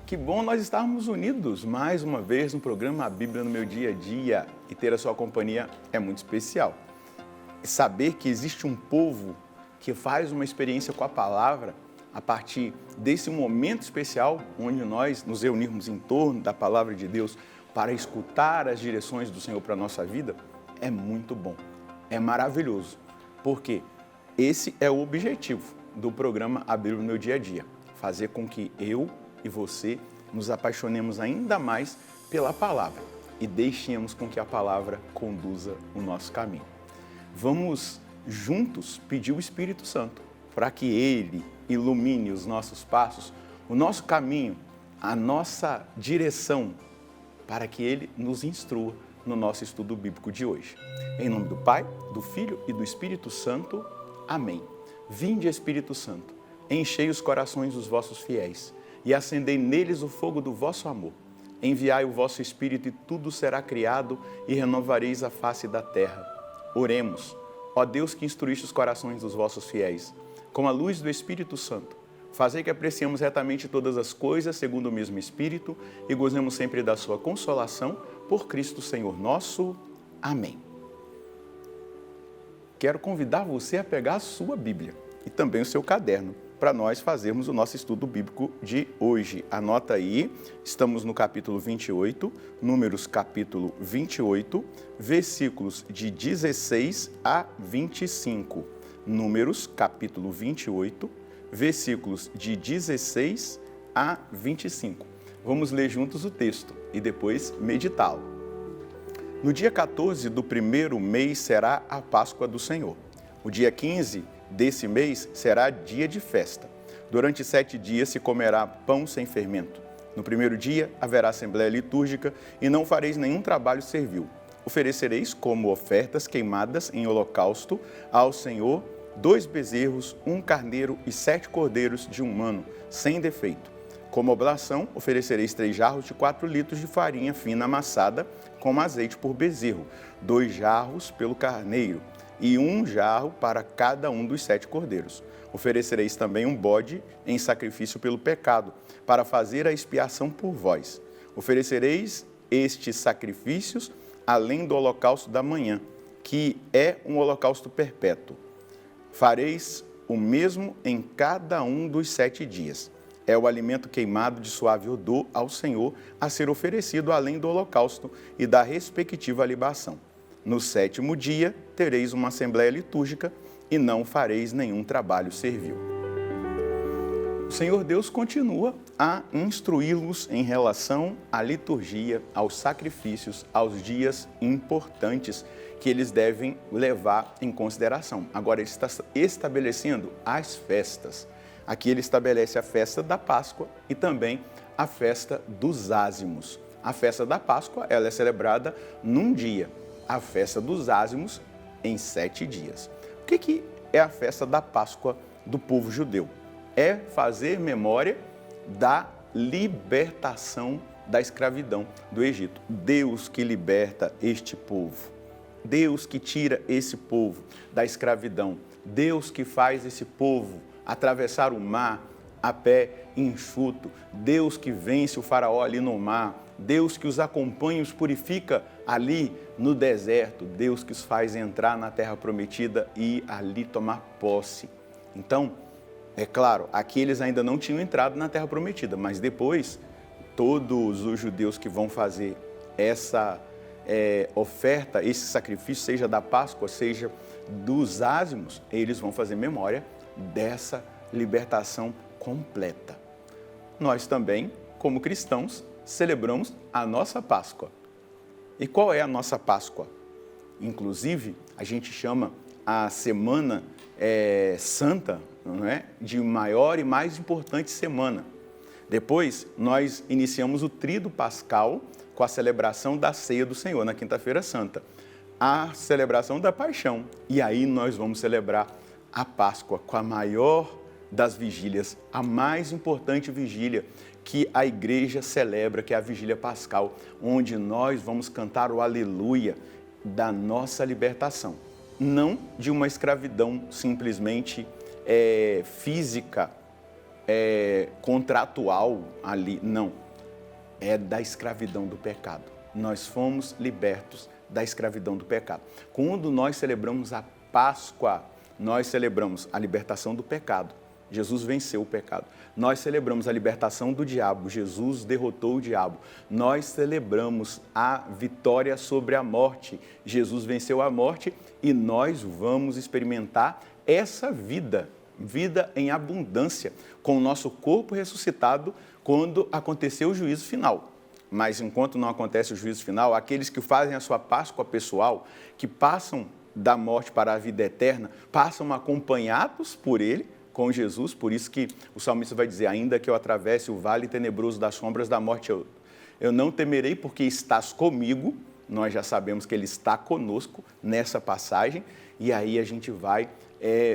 Que bom nós estarmos unidos mais uma vez no programa A Bíblia no Meu Dia a Dia, e ter a sua companhia é muito especial. Saber que existe um povo que faz uma experiência com a palavra a partir desse momento especial onde nós nos reunirmos em torno da palavra de Deus para escutar as direções do Senhor para a nossa vida é muito bom, é maravilhoso, porque esse é o objetivo do programa A Bíblia no Meu Dia a Dia, fazer com que eu e você nos apaixonemos ainda mais pela palavra e deixemos com que a palavra conduza o nosso caminho. Vamos juntos pedir o Espírito Santo para que Ele ilumine os nossos passos, o nosso caminho, a nossa direção, para que Ele nos instrua no nosso estudo bíblico de hoje. Em nome do Pai, do Filho e do Espírito Santo. Amém. Vinde, Espírito Santo, enchei os corações dos vossos fiéis e acendei neles o fogo do vosso amor. Enviai o vosso Espírito e tudo será criado e renovareis a face da terra. Oremos. Ó Deus que instruíste os corações dos vossos fiéis, com a luz do Espírito Santo, fazei que apreciemos retamente todas as coisas segundo o mesmo Espírito e gozemos sempre da sua consolação por Cristo Senhor nosso. Amém. Quero convidar você a pegar a sua Bíblia e também o seu caderno para nós fazermos o nosso estudo bíblico de hoje. Anota aí, estamos no capítulo 28, Números capítulo 28, versículos de 16 a 25. Números capítulo 28, versículos de 16 a 25. Vamos ler juntos o texto e depois meditá-lo. No dia 14 do primeiro mês será a Páscoa do Senhor. O dia 15 desse mês será dia de festa. Durante 7 dias se comerá pão sem fermento. No primeiro dia haverá assembleia litúrgica e não fareis nenhum trabalho servil. Oferecereis como ofertas queimadas em holocausto ao Senhor 2 bezerros, 1 carneiro e 7 cordeiros de 1 ano, sem defeito. Como oblação, oferecereis 3 jarros de 4 litros de farinha fina amassada com azeite por bezerro, 2 jarros pelo carneiro e 1 jarro para cada um dos 7 cordeiros. Oferecereis também um bode em sacrifício pelo pecado, para fazer a expiação por vós. Oferecereis estes sacrifícios além do holocausto da manhã, que é um holocausto perpétuo. Fareis o mesmo em cada um dos 7 dias. É o alimento queimado de suave odor ao Senhor a ser oferecido além do holocausto e da respectiva libação. No 7º dia tereis uma assembleia litúrgica e não fareis nenhum trabalho servil. O Senhor Deus continua a instruí-los em relação à liturgia, aos sacrifícios, aos dias importantes que eles devem levar em consideração. Agora ele está estabelecendo as festas. Aqui ele estabelece a festa da Páscoa e também a festa dos ázimos. A festa da Páscoa ela é celebrada num dia, a festa dos ázimos em 7 dias. O que é a festa da Páscoa do povo judeu? É fazer memória da libertação da escravidão do Egito. Deus que liberta este povo. Deus que tira esse povo da escravidão. Deus que faz esse povo atravessar o mar a pé enxuto. Deus que vence o faraó ali no mar. Deus que os acompanha e os purifica ali no deserto. Deus que os faz entrar na terra prometida e ali tomar posse. Então, é claro, aqui eles ainda não tinham entrado na terra prometida, mas depois, todos os judeus que vão fazer essa oferta, esse sacrifício, seja da Páscoa, seja dos ázimos, eles vão fazer memória dessa libertação completa. Nós também, como cristãos, celebramos a nossa Páscoa. E qual é a nossa Páscoa? Inclusive, a gente chama a Semana Santa, não é? De maior e mais importante semana. Depois, nós iniciamos o Tríduo Pascal com a celebração da Ceia do Senhor, na Quinta-feira Santa. A celebração da Paixão. E aí nós vamos celebrar a Páscoa com a maior das vigílias, a mais importante vigília que a igreja celebra, que é a vigília pascal, onde nós vamos cantar o aleluia da nossa libertação. Não de uma escravidão simplesmente física, contratual ali, não. É da escravidão do pecado. Nós fomos libertos da escravidão do pecado. Quando nós celebramos a Páscoa, nós celebramos a libertação do pecado. Jesus venceu o pecado. Nós celebramos a libertação do diabo. Jesus derrotou o diabo. Nós celebramos a vitória sobre a morte. Jesus venceu a morte e nós vamos experimentar essa vida em abundância, com o nosso corpo ressuscitado quando acontecer o juízo final. Mas enquanto não acontece o juízo final, aqueles que fazem a sua Páscoa pessoal, que passam da morte para a vida eterna, passam acompanhados por Ele, com Jesus, por isso que o salmista vai dizer, ainda que eu atravesse o vale tenebroso das sombras da morte, eu não temerei porque estás comigo. Nós já sabemos que Ele está conosco nessa passagem, e aí a gente vai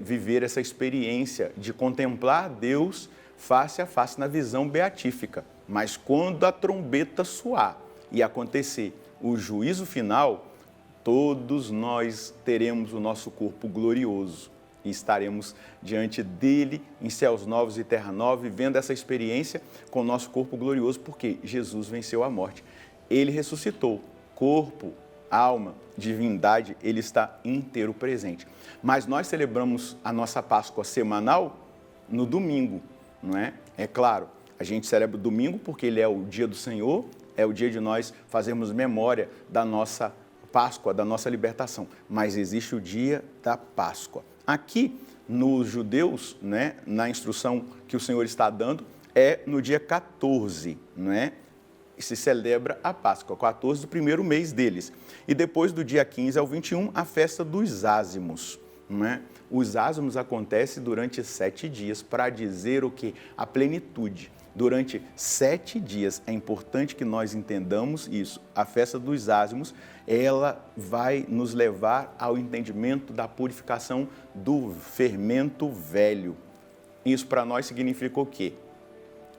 viver essa experiência de contemplar Deus face a face na visão beatífica. Mas quando a trombeta soar e acontecer o juízo final, todos nós teremos o nosso corpo glorioso e estaremos diante dele em céus novos e terra nova, vivendo essa experiência com o nosso corpo glorioso, porque Jesus venceu a morte. Ele ressuscitou, corpo, alma, divindade, ele está inteiro presente. Mas nós celebramos a nossa Páscoa semanal no domingo, não é? É claro, a gente celebra o domingo porque ele é o dia do Senhor, é o dia de nós fazermos memória da nossa Páscoa, da nossa libertação. Mas existe o dia da Páscoa. Aqui, nos judeus, né, na instrução que o Senhor está dando, é no dia 14, né? Se celebra a Páscoa, 14 do primeiro mês deles. E depois do dia 15 ao 21, a festa dos ázimos. Né? Os ázimos acontecem durante 7 dias, para dizer o quê? A plenitude. Durante 7 dias, é importante que nós entendamos isso. A festa dos ázimos, ela vai nos levar ao entendimento da purificação do fermento velho. Isso para nós significa o quê?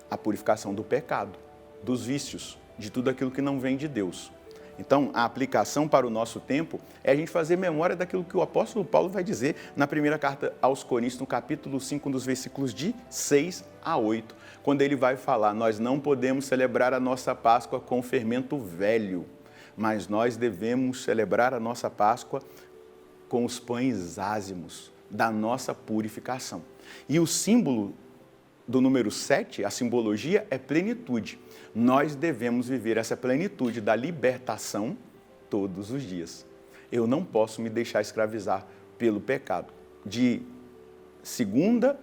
A purificação do pecado, dos vícios, de tudo aquilo que não vem de Deus. Então, a aplicação para o nosso tempo é a gente fazer memória daquilo que o apóstolo Paulo vai dizer na primeira carta aos Coríntios, no capítulo 5, nos versículos de 6 a 8, quando ele vai falar, nós não podemos celebrar a nossa Páscoa com fermento velho, mas nós devemos celebrar a nossa Páscoa com os pães ázimos da nossa purificação. E o símbolo do número 7, a simbologia é plenitude. Nós devemos viver essa plenitude da libertação todos os dias. Eu não posso me deixar escravizar pelo pecado. De segunda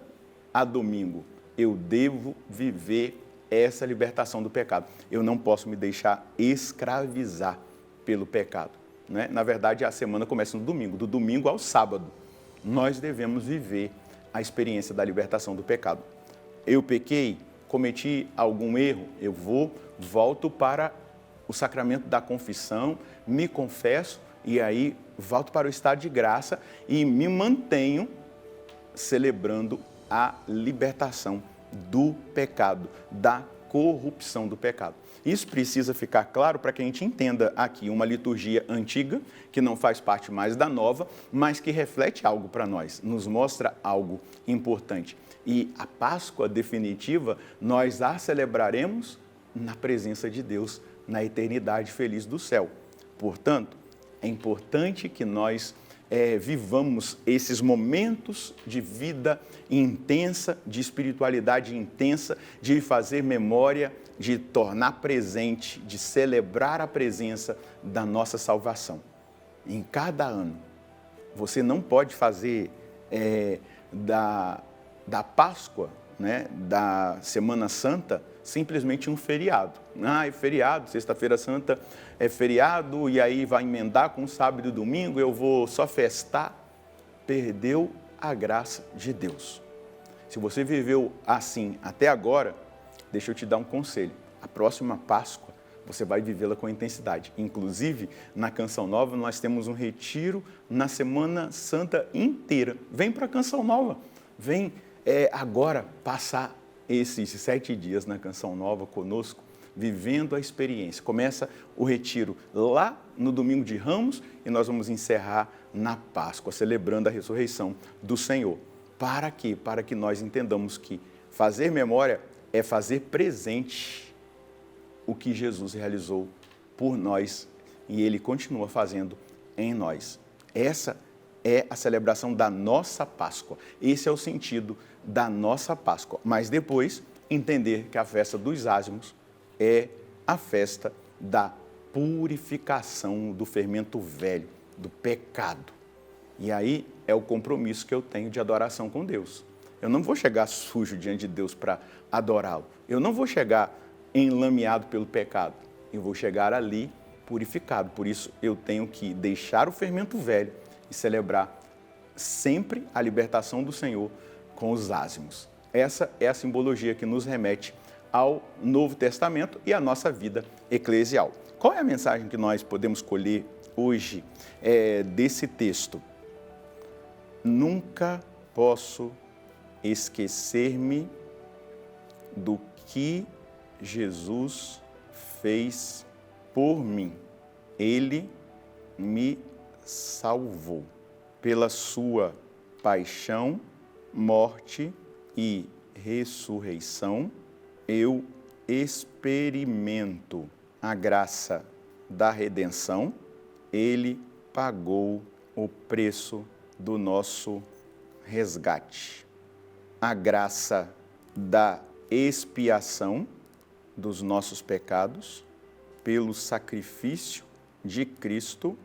a domingo, eu devo viver essa libertação do pecado. Eu não posso me deixar escravizar pelo pecado. Né? Na verdade, a semana começa no domingo, do domingo ao sábado. Nós devemos viver a experiência da libertação do pecado. Eu pequei, cometi algum erro, eu volto para o sacramento da confissão, me confesso e aí volto para o estado de graça e me mantenho celebrando a libertação do pecado, da corrupção do pecado. Isso precisa ficar claro para que a gente entenda aqui uma liturgia antiga, que não faz parte mais da nova, mas que reflete algo para nós, nos mostra algo importante. E a Páscoa definitiva, nós a celebraremos na presença de Deus, na eternidade feliz do céu. Portanto, é importante que nós vivamos esses momentos de vida intensa, de espiritualidade intensa, de fazer memória, de tornar presente, de celebrar a presença da nossa salvação. Em cada ano, você não pode fazer da Páscoa, né, da Semana Santa, simplesmente um feriado. É feriado, Sexta-feira Santa é feriado, e aí vai emendar com sábado e domingo, eu vou só festar. Perdeu a graça de Deus. Se você viveu assim até agora, deixa eu te dar um conselho. A próxima Páscoa, você vai vivê-la com intensidade. Inclusive, na Canção Nova, nós temos um retiro na Semana Santa inteira. Vem para a Canção Nova, vem agora passar esses 7 dias na Canção Nova conosco, vivendo a experiência. Começa o retiro lá no domingo de Ramos e nós vamos encerrar na Páscoa, celebrando a ressurreição do Senhor. Para quê? Para que nós entendamos que Fazer memória é fazer presente o que Jesus realizou por nós e Ele continua fazendo em nós. Essa é a celebração da nossa Páscoa. Esse é o sentido da nossa Páscoa. Mas depois, entender que a festa dos ázimos é a festa da purificação do fermento velho, do pecado. E aí é o compromisso que eu tenho de adoração com Deus. Eu não vou chegar sujo diante de Deus para adorá-lo. Eu não vou chegar enlameado pelo pecado. Eu vou chegar ali purificado. Por isso, eu tenho que deixar o fermento velho e celebrar sempre a libertação do Senhor com os ázimos. Essa é a simbologia que nos remete ao Novo Testamento e à nossa vida eclesial. Qual é a mensagem que nós podemos colher hoje desse texto? Nunca posso esquecer-me do que Jesus fez por mim. Ele me salvou. Pela sua paixão, morte e ressurreição, eu experimento a graça da redenção. Ele pagou o preço do nosso resgate. A graça da expiação dos nossos pecados, pelo sacrifício de Cristo,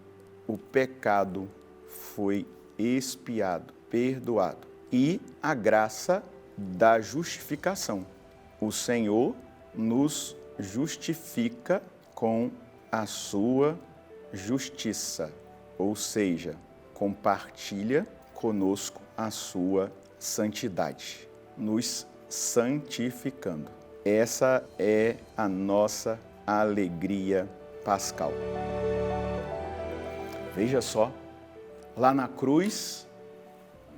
o pecado foi expiado, perdoado. E a graça da justificação. O Senhor nos justifica com a sua justiça, ou seja, compartilha conosco a sua santidade, nos santificando. Essa é a nossa alegria pascal. Veja só, lá na cruz,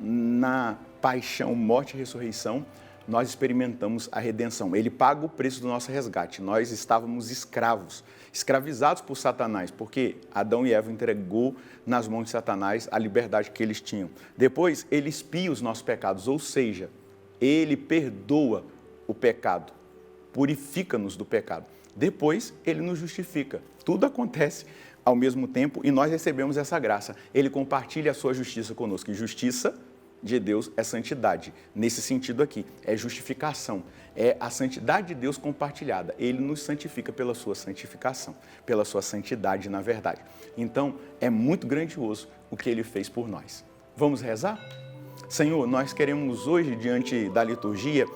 na paixão, morte e ressurreição, nós experimentamos a redenção. Ele paga o preço do nosso resgate. Nós estávamos escravos, escravizados por Satanás, porque Adão e Eva entregou nas mãos de Satanás a liberdade que eles tinham. Depois, ele expia os nossos pecados, ou seja, ele perdoa o pecado, purifica-nos do pecado. Depois, ele nos justifica. Tudo acontece ao mesmo tempo e nós recebemos essa graça. Ele compartilha a sua justiça conosco. E justiça de Deus é santidade. Nesse sentido aqui, é justificação. É a santidade de Deus compartilhada. Ele nos santifica pela sua santificação, pela sua santidade na verdade. Então, é muito grandioso o que Ele fez por nós. Vamos rezar? Senhor, nós queremos hoje, diante da liturgia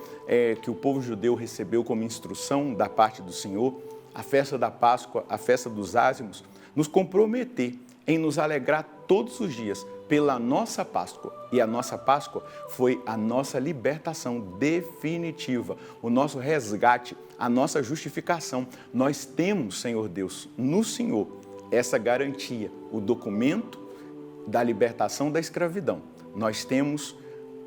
que o povo judeu recebeu como instrução da parte do Senhor, a festa da Páscoa, a festa dos ázimos, nos comprometer em nos alegrar todos os dias pela nossa Páscoa. E a nossa Páscoa foi a nossa libertação definitiva, o nosso resgate, a nossa justificação. Nós temos, Senhor Deus, no Senhor, essa garantia, o documento da libertação da escravidão. Nós temos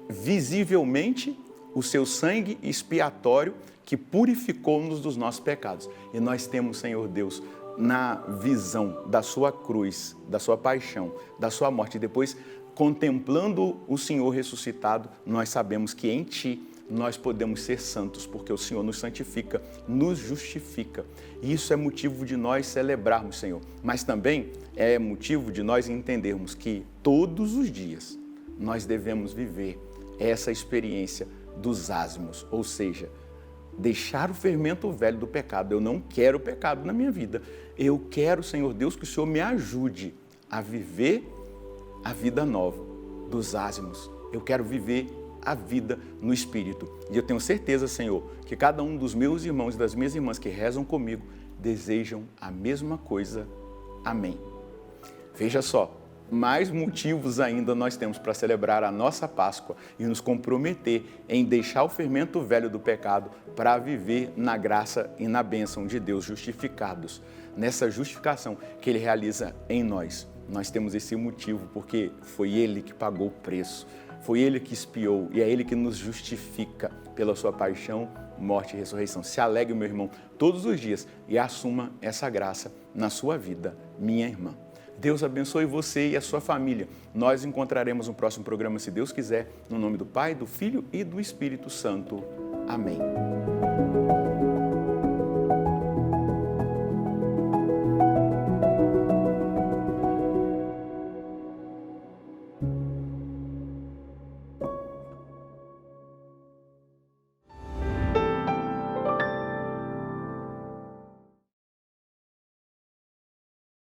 visivelmente o seu sangue expiatório que purificou-nos dos nossos pecados. E nós temos, Senhor Deus, na visão da sua cruz, da sua paixão, da sua morte, e depois contemplando o Senhor ressuscitado, nós sabemos que em Ti nós podemos ser santos, porque o Senhor nos santifica, nos justifica. E isso é motivo de nós celebrarmos, Senhor, mas também é motivo de nós entendermos que todos os dias nós devemos viver essa experiência dos ázimos, ou seja, deixar o fermento velho do pecado. Eu não quero o pecado na minha vida. Eu quero, Senhor Deus, que o Senhor me ajude a viver a vida nova dos ázimos. Eu quero viver a vida no Espírito. E eu tenho certeza, Senhor, que cada um dos meus irmãos e das minhas irmãs que rezam comigo desejam a mesma coisa. Amém. Veja só, mais motivos ainda nós temos para celebrar a nossa Páscoa e nos comprometer em deixar o fermento velho do pecado para viver na graça e na bênção de Deus, justificados. Nessa justificação que Ele realiza em nós. Nós temos esse motivo porque foi Ele que pagou o preço, foi Ele que expiou e é Ele que nos justifica pela sua paixão, morte e ressurreição. Se alegre, meu irmão, todos os dias e assuma essa graça na sua vida, minha irmã. Deus abençoe você e a sua família. Nós encontraremos no próximo programa, se Deus quiser, no nome do Pai, do Filho e do Espírito Santo. Amém.